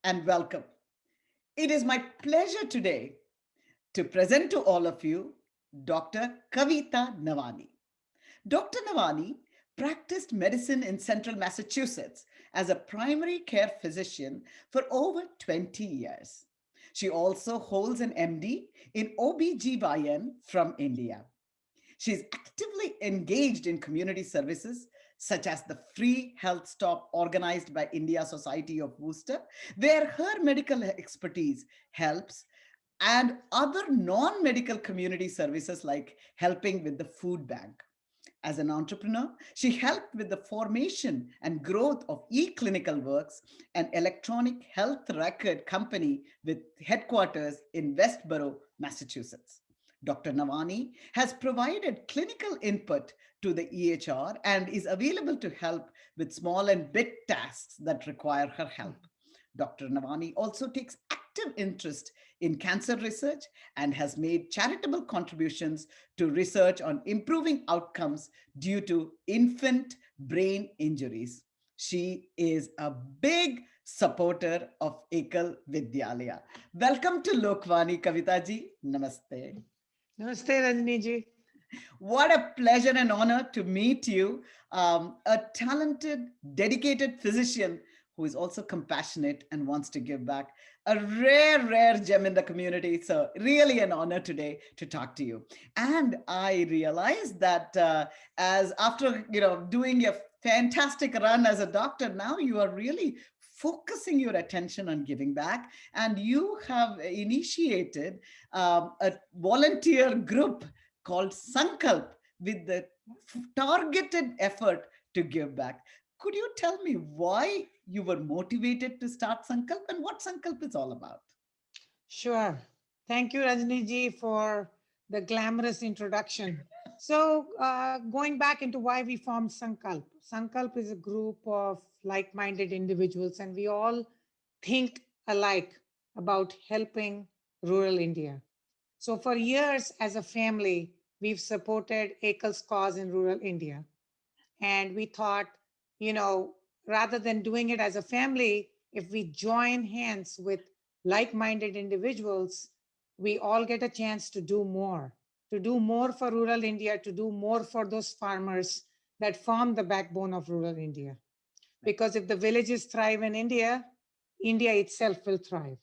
and welcome. It is my pleasure today to present to all of you Dr. Kavita Navani. Dr. Navani practiced medicine in central Massachusetts as a primary care physician for over 20 years. She also holds an MD in OBGYN from India. She's actively engaged in community services such as the free health stop organized by India Society of Worcester, where her medical expertise helps, and other non medical community services like helping with the food bank. As an entrepreneur, she helped with the formation and growth of eClinical Works, an electronic health record company with headquarters in Westboro, Massachusetts. Dr. Navani has provided clinical input to the EHR and is available to help with small and big tasks that require her help. Dr. Navani also takes active interest in cancer research and has made charitable contributions to research on improving outcomes due to infant brain injuries. She is a big supporter of Ekal Vidyalaya. Welcome to Lokvani, Kavita ji. Namaste. Namaste, Ranjani ji. What a pleasure and honor to meet you, a talented, dedicated physician who is also compassionate and wants to give back. A rare, rare gem in the community. So, really an honor today to talk to you. And I realized that as after doing a fantastic run as a doctor, now you are really focusing your attention on giving back, and you have initiated a volunteer group called Sankalp with the targeted effort to give back. Could you tell me why you were motivated to start Sankalp and what Sankalp is all about? Sure. Thank you, Ranjani ji, for the glamorous introduction. So, going back into why we formed Sankalp. Sankalp is a group of like minded individuals, and we all think alike about helping rural India. So, for years as a family, we've supported Ekal's cause in rural India. And we thought, you know, rather than doing it as a family, if we join hands with like minded individuals, we all get a chance to do more for rural India, to do more for those farmers that form the backbone of rural India. Because if the villages thrive in India, India itself will thrive.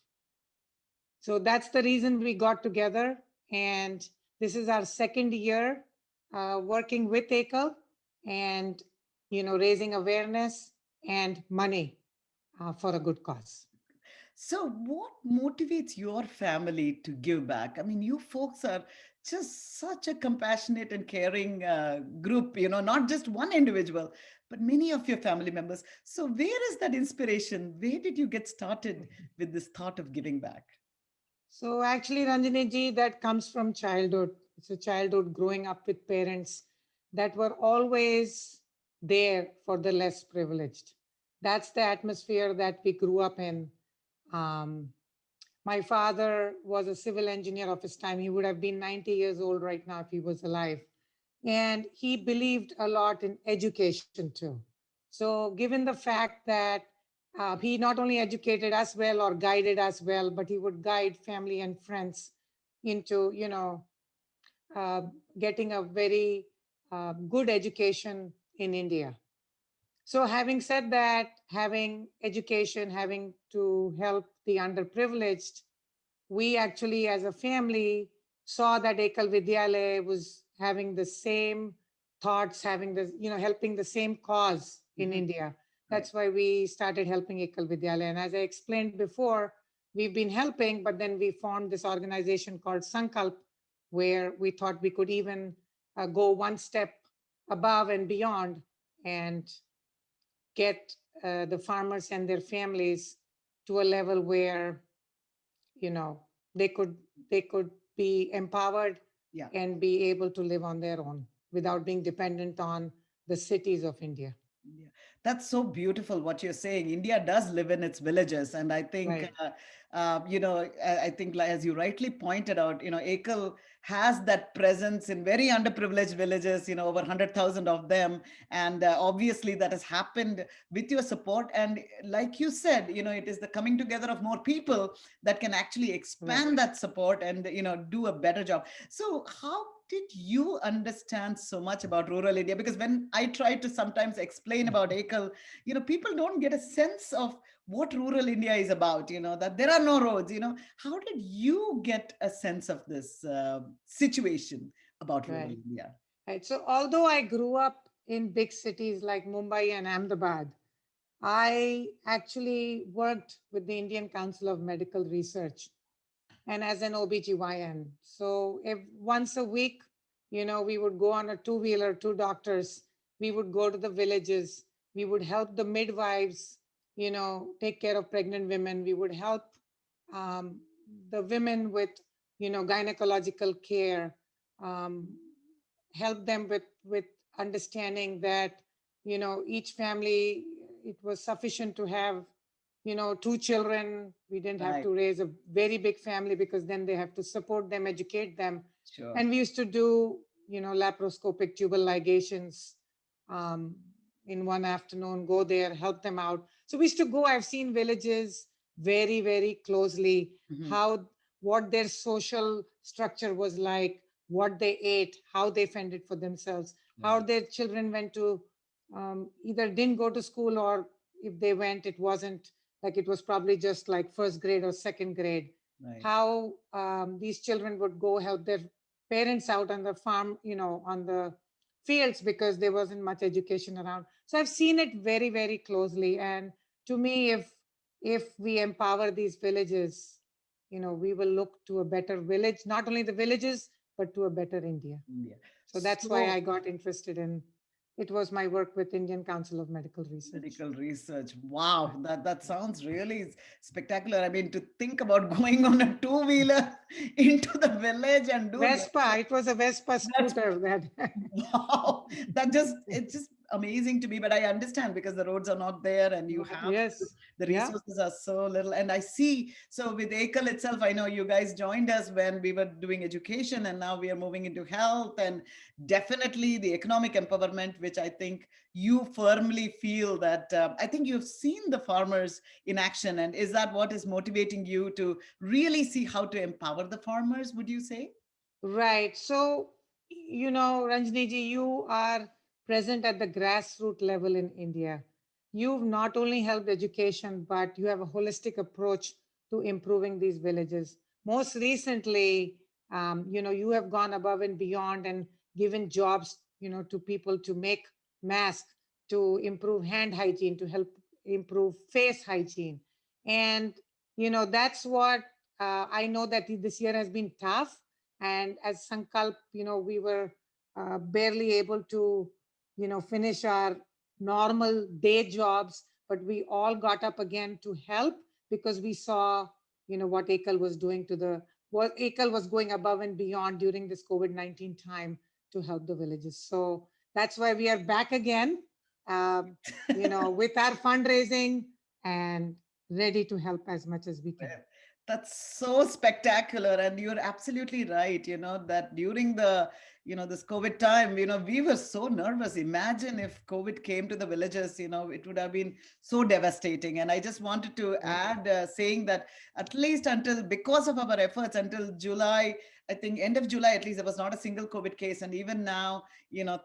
So that's the reason we got together. And this is our second year working with ACL and, raising awareness and money for a good cause. So, what motivates your family to give back? I mean, you folks are just such a compassionate and caring group, not just one individual, but many of your family members. So, where is that inspiration? Where did you get started with this thought of giving back? So actually, Ranjani ji, that comes from childhood. It's a childhood growing up with parents that were always there for the less privileged. That's the atmosphere that we grew up in. Um, my father was a civil engineer of his time. He would have been 90 years old right now if he was alive. And he believed a lot in education too. So, given the fact that he not only educated us well or guided us well, but he would guide family and friends into, uh, getting a very good education in India. So, having said that, having education, having to help the underprivileged, we actually, as a family, saw that Ekal Vidyalaya was having the same thoughts, having the, helping the same cause in Mhm. India. Right. That's why we started helping Ekal Vidyalaya. And as I explained before, we've been helping, but then we formed this organization called Sankalp, where we thought we could even go one step above and beyond and get the farmers and their families to a level where you know they could they could be empowered Yeah. and be able to live on their own without being dependent on the cities of India. Yeah, that's so beautiful what you're saying. India does live in its villages, and I think, Right. I think, like, as you rightly pointed out, Ekal has that presence in very underprivileged villages. Over 100,000 of them, and obviously that has happened with your support. And like you said, it is the coming together of more people that can actually Right. expand that support and do a better job. So how did you understand so much about rural India? Because when I try to sometimes explain about Ekal, people don't get a sense of what rural India is about, that there are no roads. How did you get a sense of this situation about rural Right. India? Right. So although I grew up in big cities like Mumbai and Ahmedabad, I actually worked with the Indian Council of Medical Research and as an OBGYN. So if once a week, we would go on a two-wheeler, two doctors, we would go to the villages, we would help the midwives, take care of pregnant women. We would help um, the women with, gynecological care, um, help them with understanding that, each family, it was sufficient to have two children. We didn't have Right. to raise a very big family because then they have to support them, educate them. Sure. And we used to do, laparoscopic tubal ligations um, in one afternoon, go there, help them out. So we used to go. I've seen villages very, very closely, Mhm. how, what their social structure was like, what they ate, how they fended for themselves, how Right. their children went to either didn't go to school, or if they went, it wasn't like, it was probably just like first grade or second grade. Right. How these children would go help their parents out on the farm, on the fields, because there wasn't much education around. So I've seen it very, very closely. And to me, if we empower these villages, we will look to a better village, not only the villages, but to a better India. Yeah. So that's why So I got interested in it. Was my work with Indian Council of Medical Research. medical research. Wow, that sounds really spectacular. I mean, to think about going on a two-wheeler into the village and do Vespa, research. it was a Vespa That's scooter that. wow. It's just amazing to me. But I understand because the roads are not there and you have to, Yes. the Yeah. resources are so little. And I see, so with Ekal itself, I know you guys joined us when we were doing education and now we are moving into health and definitely the economic empowerment, which I think you firmly feel that I think you've seen the farmers in action. And is that what is motivating you to really see how to empower the farmers, would you say? Right. So, Ranjani ji, you are present at the grassroots level in India. You've not only helped education, but you have a holistic approach to improving these villages. Most recently, you have gone above and beyond and given jobs, to people to make masks, to improve hand hygiene, to help improve face hygiene. And, that's what I know that this year has been tough, and as Sankalp, we were barely able to, finish our normal day jobs, but we all got up again to help because we saw, what Ekal was doing to the, what Ekal was going above and beyond during this COVID-19 time to help the villages. So that's why we are back again, um, with our fundraising and ready to help as much as we can. That's so spectacular. And you're absolutely right, that during the, this COVID time, we were so nervous. Imagine if COVID came to the villages, it would have been so devastating. And I just wanted to Right. add, saying that at least until, because of our efforts, until July, I think end of July, at least there was not a single COVID case. And even now,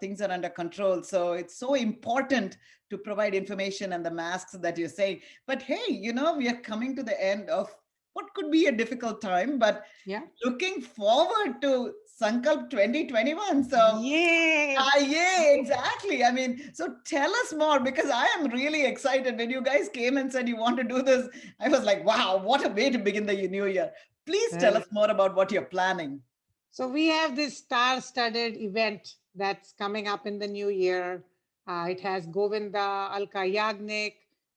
things are under control. So it's so important to provide information and the masks that you're saying. But hey, we are coming to the end of what could be a difficult time, but Yeah. looking forward to Sankalp 2021. So, Yay! yeah, exactly. I mean, so tell us more because I am really excited. When you guys came and said you want to do this, I was like, wow, what a way to begin the new year. Please tell us Correct. more about what you're planning. So we have this star-studded event that's coming up in the new year. It has Govinda, Alka Yagnik,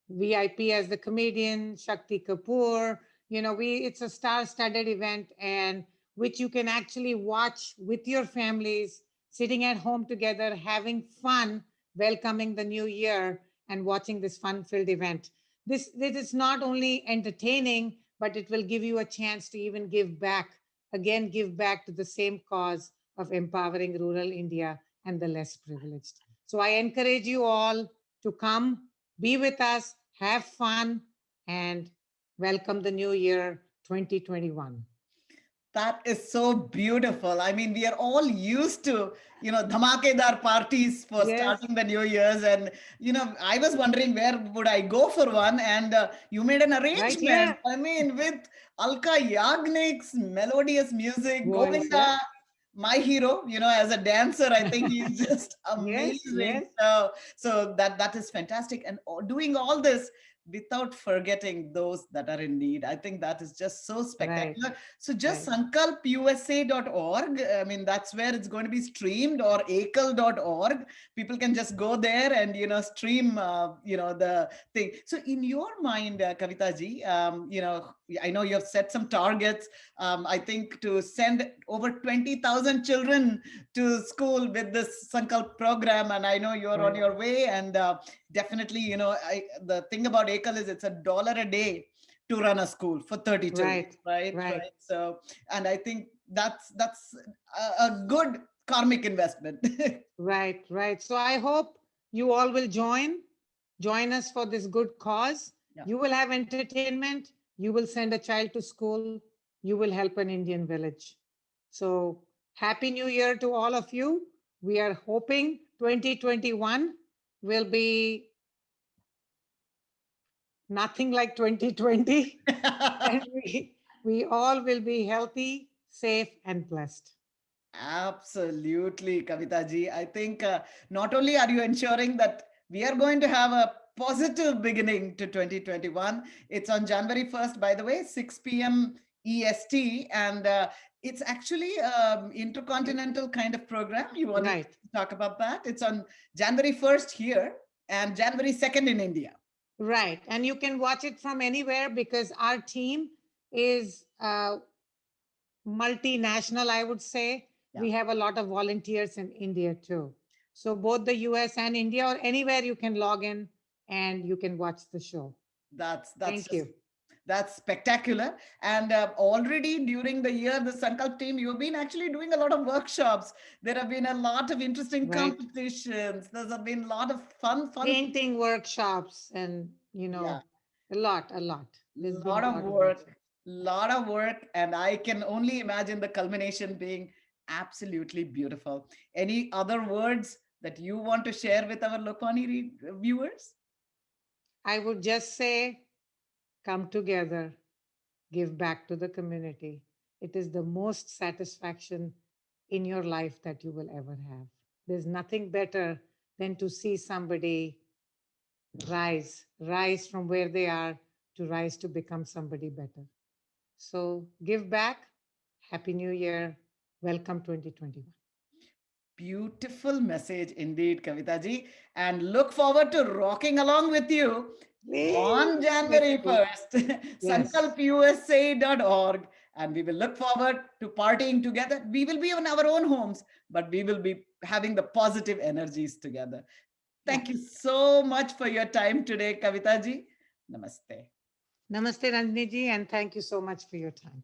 VIP as the comedian, Shakti Kapoor. It's a star-studded event, and which you can actually watch with your families, sitting at home together, having fun, welcoming the new year and watching this fun-filled event. This is not only entertaining, but it will give you a chance to even give back, again, give back to the same cause of empowering rural India and the less privileged. So I encourage you all to come, be with us, have fun, and welcome the new year 2021. That is so beautiful. I mean, we are all used to, dhamakedar parties for Yes, starting the New Year's. And, I was wondering where would I go for one. And you made an right arrangement. here. I mean, with Alka Yagnik's melodious music, Voice, yeah. Govinda, my hero, as a dancer, I think he's just Yes, amazing. yes, So that is fantastic. And doing all this without forgetting those that are in need. I think that is just so right, spectacular. So just right, sankalpusa.org. I mean, that's where it's going to be streamed, or akal.org. People can just go there and, stream, the thing. So in your mind, Kavita ji, I know you have set some targets. I think to send over 20,000 children to school with this Sankalp program. And I know you're on right, your way. And definitely, the thing about Ekal is it's $1 a day to run a school for 30 children, right, right? right, Right. So, and I think that's a good karmic investment. right, right. So I hope you all will join us for this good cause. Yeah. You will have entertainment. You will send a child to school. You will help an Indian village. So happy new year to all of you. We are hoping 2021 will be nothing like 2020, and we all will be healthy, safe, and blessed. Absolutely, Kavita ji. I think not only are you ensuring that we are going to have a positive beginning to 2021, it's on January 1st, by the way, 6 p.m. EST, and it's actually intercontinental kind of program. You wanted Right, to talk about that? It's on January 1st here and January 2nd in India. right. And you can watch it from anywhere because our team is multinational, I would say. Yeah, We have a lot of volunteers in India too. So both the US and India, or anywhere you can log in and you can watch the show. that's Thank just you. that's spectacular. And already during the year, the Sankalp team, you've been actually doing a lot of workshops. There have been a lot of interesting Right. competitions. There's been a lot of fun. Painting workshops and, Yeah, a lot. There's been lot a of lot of workshops. work, and I can only imagine the culmination being absolutely beautiful. Any other words that you want to share with our Lokvani viewers? I would just say, come together, give back to the community. It is the most satisfaction in your life that you will ever have. There's nothing better than to see somebody rise from where they are to rise to become somebody better. So give back. Happy New Year. Welcome 2021. Beautiful message indeed, Kavita ji. And look forward to rocking along with you on Let's January go. 1st, Yes, sankalpusa.org. And we will look forward to partying together. We will be in our own homes, but we will be having the positive energies together. yeah. Thank you so much for your time today, Kavita ji. Namaste. Namaste, Ranjani ji, and thank you so much for your time.